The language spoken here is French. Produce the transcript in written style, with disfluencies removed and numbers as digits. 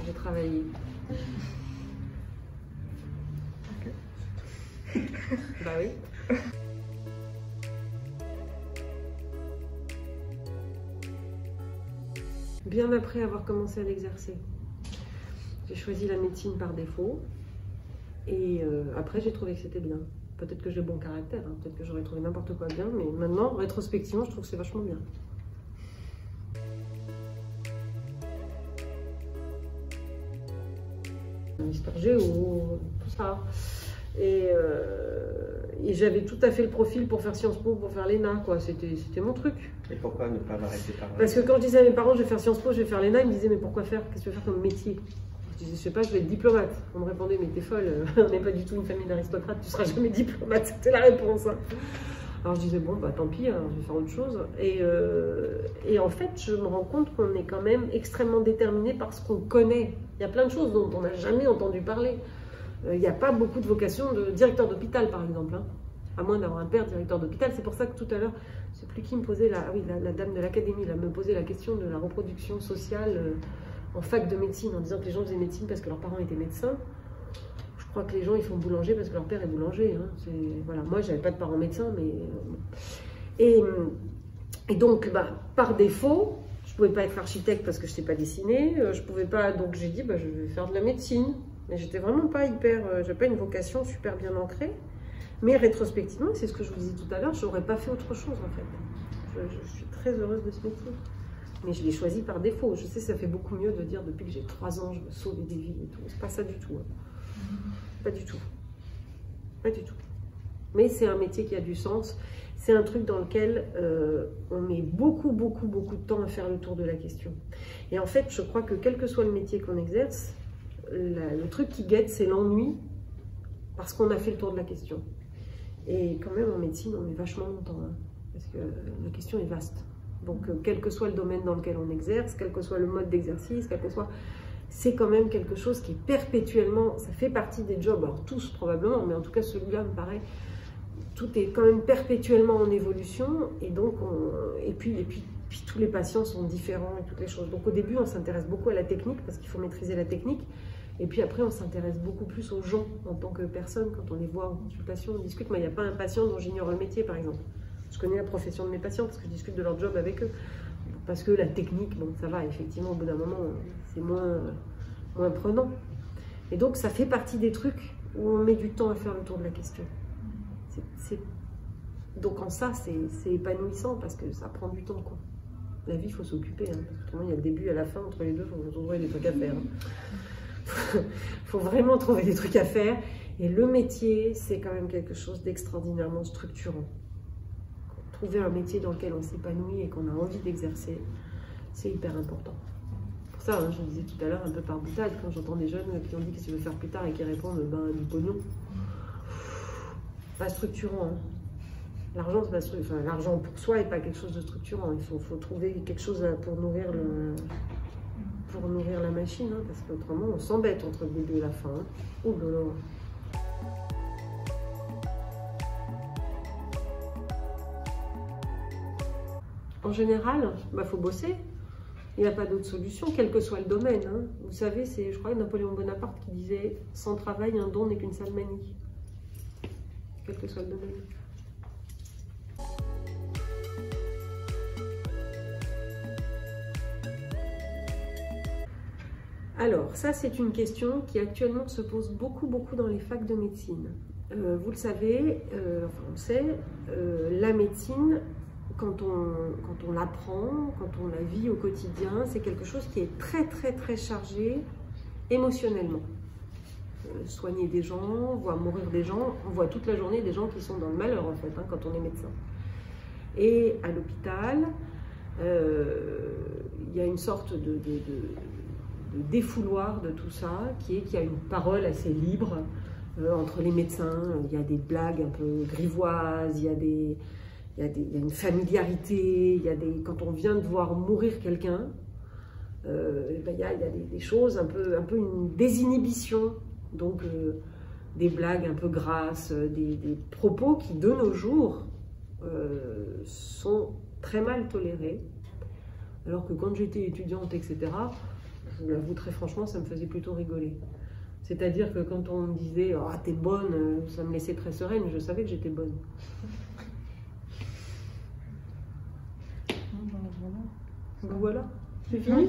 j'ai travaillé. Bah oui. Bien après avoir commencé à l'exercer, j'ai choisi la médecine par défaut et après j'ai trouvé que c'était bien. Peut-être que j'ai bon caractère, hein, peut-être que j'aurais trouvé n'importe quoi bien, mais maintenant, rétrospectivement, je trouve que c'est vachement bien. Histoire géo, tout ça. Et j'avais tout à fait le profil pour faire Sciences Po, pour faire l'ENA, quoi. C'était mon truc. Et pourquoi ne pas m'arrêter par là? Parce que quand je disais à mes parents, je vais faire Sciences Po, je vais faire l'ENA, ils me disaient, mais pourquoi faire? Qu'est-ce que tu veux faire comme métier? Je disais, je sais pas, je vais être diplomate. On me répondait, mais t'es folle, on n'est pas du tout une famille d'aristocrates, tu seras jamais diplomate. C'était la réponse. Hein. Alors je disais, bon, bah tant pis, alors, je vais faire autre chose. Et en fait, je me rends compte qu'on est quand même extrêmement déterminé par ce qu'on connaît. Il y a plein de choses dont on n'a jamais entendu parler. Il n'y a pas beaucoup de vocation de directeur d'hôpital, par exemple. Hein. À moins d'avoir un père directeur d'hôpital. C'est pour ça que tout à l'heure, je ne sais plus qui me posait, la dame de l'académie, me posait la question de la reproduction sociale en fac de médecine, en disant que les gens faisaient médecine parce que leurs parents étaient médecins. Je crois que les gens, ils font boulanger parce que leur père est boulanger. Hein. Voilà. Moi, je n'avais pas de parents médecins, mais... Et donc, bah, par défaut, je ne pouvais pas être architecte parce que je ne sais pas dessiner. Je pouvais pas, donc j'ai dit, bah, je vais faire de la médecine. Mais j'étais vraiment pas j'avais pas une vocation super bien ancrée. Mais rétrospectivement, c'est ce que je vous disais tout à l'heure, j'aurais pas fait autre chose en fait. Je suis très heureuse de ce métier. Mais je l'ai choisi par défaut. Je sais, ça fait beaucoup mieux de dire depuis que j'ai 3 ans, je veux sauver des vies et tout. C'est pas ça du tout. Hein. Pas du tout. Pas du tout. Mais c'est un métier qui a du sens. C'est un truc dans lequel on met beaucoup de temps à faire le tour de la question. Et en fait, je crois que quel que soit le métier qu'on exerce, le truc qui guette, c'est l'ennui, parce qu'on a fait le tour de la question. Et quand même, en médecine, on met vachement longtemps, hein, parce que la question est vaste. Donc, quel que soit le domaine dans lequel on exerce, quel que soit le mode d'exercice, quel que soit... C'est quand même quelque chose qui est perpétuellement... Ça fait partie des jobs, alors tous probablement, mais en tout cas, celui-là me paraît... Tout est quand même perpétuellement en évolution, et donc, puis tous les patients sont différents et toutes les choses. Donc, au début, on s'intéresse beaucoup à la technique, parce qu'il faut maîtriser la technique. Et puis après, on s'intéresse beaucoup plus aux gens en tant que personne. Quand on les voit en consultation, on discute. Moi, il n'y a pas un patient dont j'ignore le métier, par exemple. Je connais la profession de mes patients parce que je discute de leur job avec eux. Parce que la technique, bon, ça va, effectivement, au bout d'un moment, c'est moins prenant. Et donc, ça fait partie des trucs où on met du temps à faire le tour de la question. Donc, en ça, c'est épanouissant parce que ça prend du temps, quoi. La vie, il faut s'occuper. Hein, parce que autrement, il y a le début et la fin. Entre les deux, il faut trouver des trucs à faire. Il faut vraiment trouver des trucs à faire. Et le métier, c'est quand même quelque chose d'extraordinairement structurant. Trouver un métier dans lequel on s'épanouit et qu'on a envie d'exercer, c'est hyper important. Pour ça, hein, je le disais tout à l'heure, un peu par boutade, quand j'entends des jeunes qui ont dit qu'est-ce que tu veux faire plus tard et qui répondent ben, du pognon. Pas structurant. Hein. L'argent, c'est pas structurant. Enfin, l'argent pour soi n'est pas quelque chose de structurant. Il faut trouver quelque chose pour nourrir la machine, hein, parce qu'autrement on s'embête entre le début et la fin. Hein. Oh là là. En général, faut bosser. Il n'y a pas d'autre solution, quel que soit le domaine. Hein. Vous savez, c'est, je crois, Napoléon Bonaparte qui disait « Sans travail, un don n'est qu'une sale manie ». Quel que soit le domaine. Alors, ça, c'est une question qui actuellement se pose beaucoup dans les facs de médecine. Vous le savez, enfin on le sait, la médecine, quand on l'apprend, quand on la vit au quotidien, c'est quelque chose qui est très chargé émotionnellement. Soigner des gens, voir mourir des gens, on voit toute la journée des gens qui sont dans le malheur en fait, hein, quand on est médecin. Et à l'hôpital, il y a une sorte de défouloir de tout ça, qui est qu'il y a une parole assez libre entre les médecins, il y a des blagues un peu grivoises, il y a une familiarité, quand on vient de voir mourir quelqu'un, il y a des choses, un peu une désinhibition, donc des blagues un peu grasses, des propos qui de nos jours sont très mal tolérés, alors que quand j'étais étudiante, etc., je vous l'avoue très franchement, ça me faisait plutôt rigoler. C'est-à-dire que quand on me disait « Ah, t'es bonne », ça me laissait très sereine, je savais que j'étais bonne. Voilà. Ben voilà, c'est fini.